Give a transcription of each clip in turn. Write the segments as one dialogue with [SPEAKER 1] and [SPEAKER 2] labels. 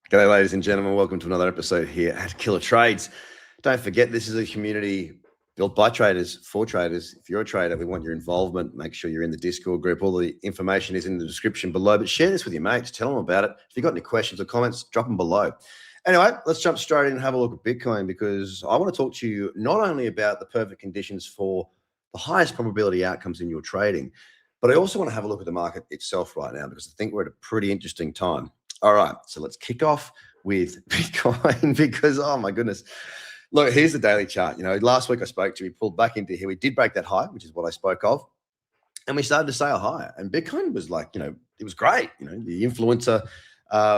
[SPEAKER 1] G'day, ladies and gentlemen. Welcome to another episode here at Killer Trades. Don't forget, this is a community built by traders for traders. If you're a trader, we want your involvement. Make sure you're in the Discord group. All the information is in the description below, but share this with your mates. Tell them about it. If you've got any questions or comments, drop them below. Anyway, let's jump straight in and have a look at Bitcoin, because I want to talk to you not only about the perfect conditions for the highest probability outcomes in your trading, but I also want to have a look at the market itself right now, because I think we're at a pretty interesting time. All right, so let's kick off with Bitcoin because, oh my goodness. Look, here's the daily chart. Last week I spoke to you, we pulled back into here. We did break that high, which is what I spoke of. And we started to sail higher. And Bitcoin was like, it was great. The influencer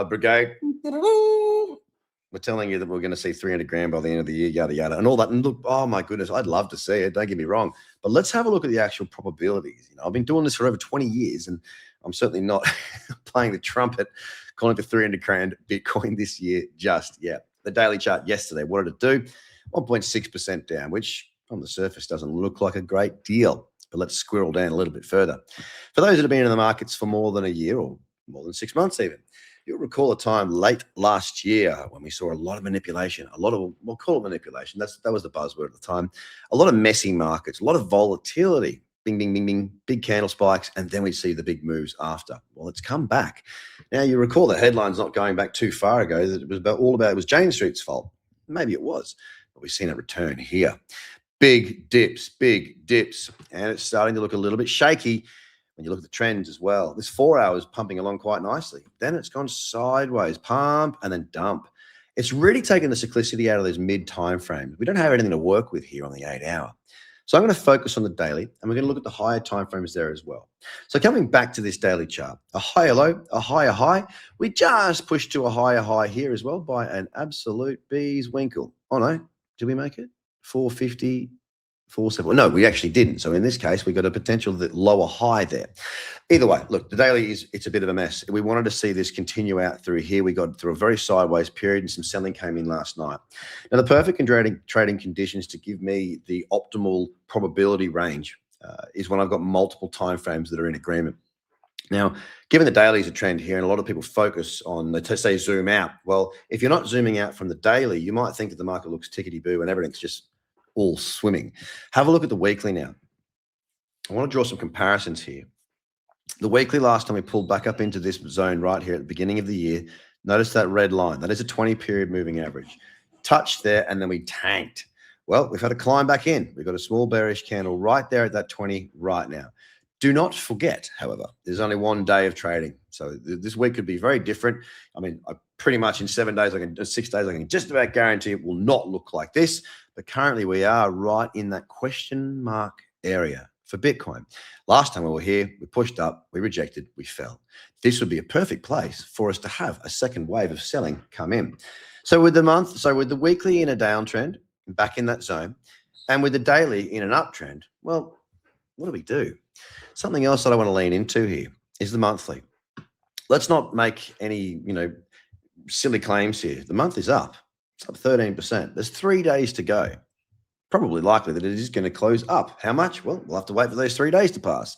[SPEAKER 1] brigade, we're telling you that we're going to see 300 grand by the end of the year, yada, yada, and all that. And look, oh my goodness, I'd love to see it. Don't get me wrong. But let's have a look at the actual probabilities. I've been doing this for over 20 years, and I'm certainly not playing the trumpet calling for 300 grand Bitcoin this year just yet. The daily chart yesterday, what did it do? 1.6% down, which on the surface doesn't look like a great deal. But let's squirrel down a little bit further. For those that have been in the markets for more than a year or more than 6 months even, you'll recall a time late last year when we saw a lot of manipulation, we'll call it manipulation. That was the buzzword at the time. A lot of messy markets, a lot of volatility. Bing, bing, bing, bing, big candle spikes, and then we see the big moves after. Well, it's come back. Now, you recall the headlines not going back too far ago that it was Jane Street's fault. Maybe it was, but we've seen it return here. Big dips, and it's starting to look a little bit shaky when you look at the trends as well. This 4 hours pumping along quite nicely. Then it's gone sideways, pump, and then dump. It's really taken the cyclicity out of those mid time frames. We don't have anything to work with here on the 8 hour. So I'm going to focus on the daily, and we're going to look at the higher timeframes there as well. So coming back to this daily chart, a higher low, a higher high. We just pushed to a higher high here as well by an absolute bee's winkle. Oh no, did we make it? 450, 470. No, we actually didn't. So in this case, we got a potential lower high there. Either way, look, the daily it's a bit of a mess. We wanted to see this continue out through here. We got through a very sideways period, and some selling came in last night. Now, the perfect trading conditions to give me the optimal probability range is when I've got multiple timeframes that are in agreement. Now, given the daily is a trend here, and a lot of people focus on, they say zoom out. Well, if you're not zooming out from the daily, you might think that the market looks tickety-boo and everything's just all swimming. Have a look at the weekly now. I want to draw some comparisons here. The weekly last time we pulled back up into this zone right here at the beginning of the year, notice that red line. That is a 20-period moving average. Touched there, and then we tanked. Well, we've had a climb back in. We've got a small bearish candle right there at that 20 right now. Do not forget, however, there's only 1 day of trading. So this week could be very different. I mean, pretty much in 6 days, I can just about guarantee it will not look like this. But currently we are right in that question mark area for Bitcoin. Last time we were here, we pushed up, we rejected, we fell. This would be a perfect place for us to have a second wave of selling come in. So with the weekly in a downtrend, back in that zone, and with the daily in an uptrend, well, what do we do? Something else that I want to lean into here is the monthly. Let's not make any, silly claims here. The month is up. It's up 13%. There's 3 days to go. Probably likely that it is going to close up. How much? Well, we'll have to wait for those 3 days to pass.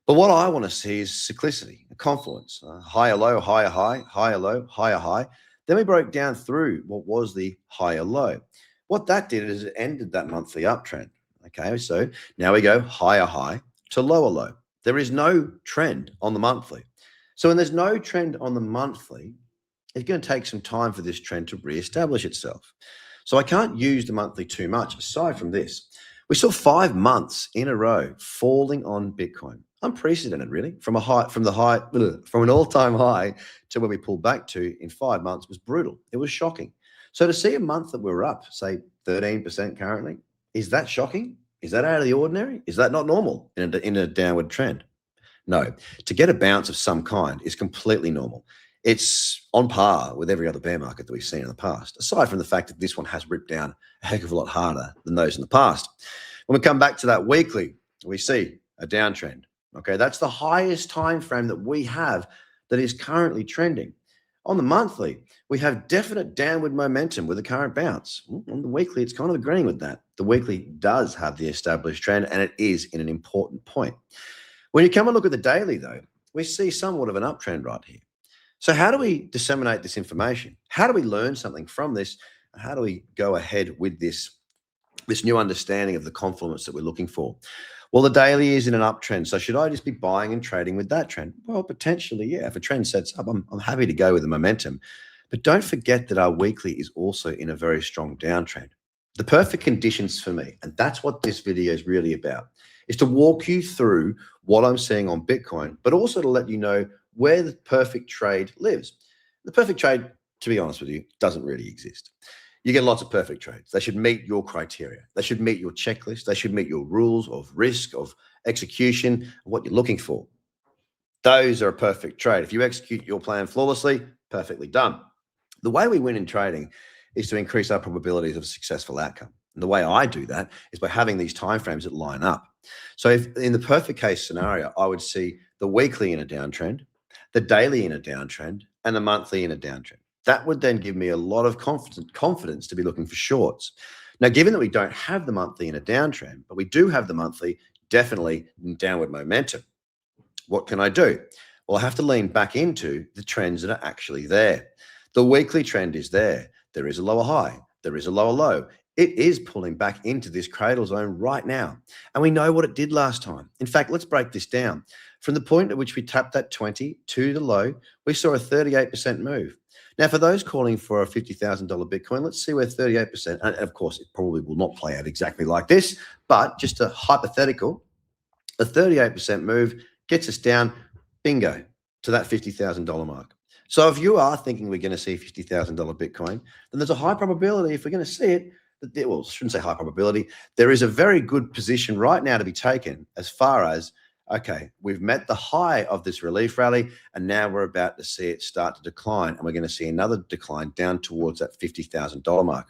[SPEAKER 1] But what I want to see is cyclicity, a confluence, higher low, higher high, higher low, higher high. Then we broke down through what was the higher low. What that did is it ended that monthly uptrend. Okay, so now we go higher high to lower low. There is no trend on the monthly. So when there's no trend on the monthly, it's going to take some time for this trend to reestablish itself. So I can't use the monthly too much. Aside from this, we saw 5 months in a row falling on Bitcoin. Unprecedented, really. From an all-time high to where we pulled back to in 5 months was brutal. It was shocking. So to see a month that we're up, say 13% currently, is that shocking? Is that out of the ordinary? Is that not normal in a downward trend? No. To get a bounce of some kind is completely normal. It's on par with every other bear market that we've seen in the past, aside from the fact that this one has ripped down a heck of a lot harder than those in the past. When we come back to that weekly, we see a downtrend. Okay, that's the highest time frame that we have that is currently trending. On the monthly, we have definite downward momentum with the current bounce. On the weekly, it's kind of agreeing with that. The weekly does have the established trend, and it is in an important point. When you come and look at the daily, though, we see somewhat of an uptrend right here. So how do we disseminate this information? How do we learn something from this? How do we go ahead with this new understanding of the confluence that we're looking for? Well, the daily is in an uptrend. So should I just be buying and trading with that trend? Well, potentially, yeah. If a trend sets up, I'm happy to go with the momentum. But don't forget that our weekly is also in a very strong downtrend. The perfect conditions for me, and that's what this video is really about, is to walk you through what I'm seeing on Bitcoin, but also to let you know where the perfect trade lives. The perfect trade, to be honest with you, doesn't really exist. You get lots of perfect trades. They should meet your criteria. They should meet your checklist. They should meet your rules of risk, of execution, what you're looking for. Those are a perfect trade. If you execute your plan flawlessly, perfectly done. The way we win in trading is to increase our probabilities of a successful outcome. And the way I do that is by having these timeframes that line up. So if in the perfect case scenario, I would see the weekly in a downtrend, the daily in a downtrend, and the monthly in a downtrend. That would then give me a lot of confidence to be looking for shorts. Now, given that we don't have the monthly in a downtrend, but we do have the monthly definitely in downward momentum, what can I do? Well, I have to lean back into the trends that are actually there. The weekly trend is there. There is a lower high. There is a lower low. It is pulling back into this cradle zone right now. And we know what it did last time. In fact, let's break this down. From the point at which we tapped that 20 to the low, we saw a 38% move. Now, for those calling for a $50,000 Bitcoin, let's see where 38%, and of course, it probably will not play out exactly like this, but just a hypothetical, a 38% move gets us down, bingo, to that $50,000 mark. So if you are thinking we're going to see $50,000 Bitcoin, then there's a high probability if we're going to see it, that well, I shouldn't say high probability, there is a very good position right now to be taken as far as, okay, we've met the high of this relief rally, and now we're about to see it start to decline, and we're going to see another decline down towards that $50,000 mark.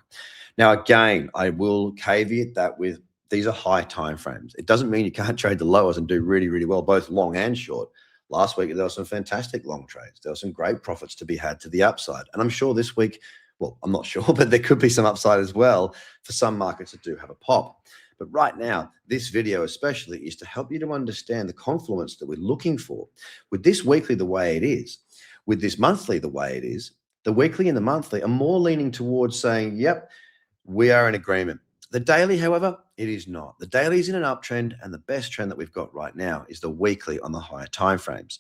[SPEAKER 1] Now, again, I will caveat that with these are high time frames. It doesn't mean you can't trade the lowers and do really, really well, both long and short. Last week, there were some fantastic long trades. There were some great profits to be had to the upside. And I'm sure this week, well, I'm not sure, but there could be some upside as well for some markets that do have a pop. But right now, this video especially is to help you to understand the confluence that we're looking for. With this weekly the way it is, with this monthly the way it is, the weekly and the monthly are more leaning towards saying, yep, we are in agreement. The daily, however, it is not. The daily is in an uptrend, and the best trend that we've got right now is the weekly on the higher timeframes.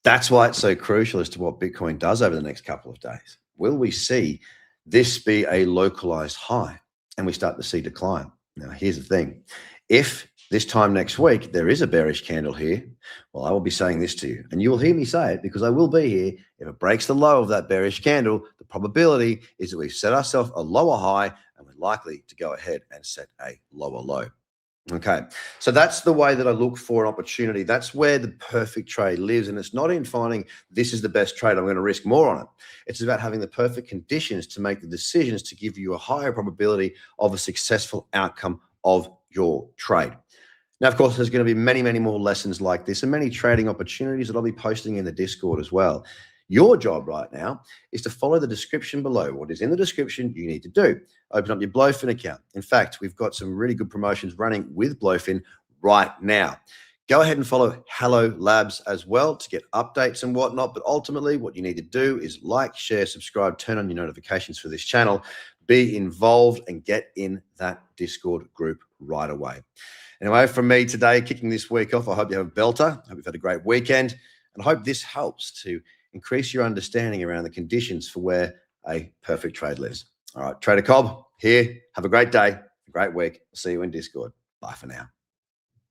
[SPEAKER 1] That's why it's so crucial as to what Bitcoin does over the next couple of days. Will we see this be a localized high and we start to see decline? Now, here's the thing. If this time next week there is a bearish candle here, well, I will be saying this to you, and you will hear me say it because I will be here. If it breaks the low of that bearish candle, the probability is that we've set ourselves a lower high and we're likely to go ahead and set a lower low. Okay, so that's the way that I look for an opportunity. That's where the perfect trade lives. And it's not in finding this is the best trade, I'm going to risk more on it. It's about having the perfect conditions to make the decisions to give you a higher probability of a successful outcome of your trade. Now, of course, there's going to be many, many more lessons like this and many trading opportunities that I'll be posting in the Discord as well. Your job right now is to follow the description below. What is in the description you need to do. Open up your Blowfin account. In fact, we've got some really good promotions running with Blowfin right now. Go ahead and follow Hello Labs as well to get updates and whatnot. But ultimately, what you need to do is like, share, subscribe, turn on your notifications for this channel, be involved, and get in that Discord group right away. Anyway, from me today, kicking this week off, I hope you have a belter. I hope you've had a great weekend. And I hope this helps to increase your understanding around the conditions for where a perfect trade lives. All right, Trader Cobb here. Have a great day, a great week. I'll see you in Discord. Bye for now.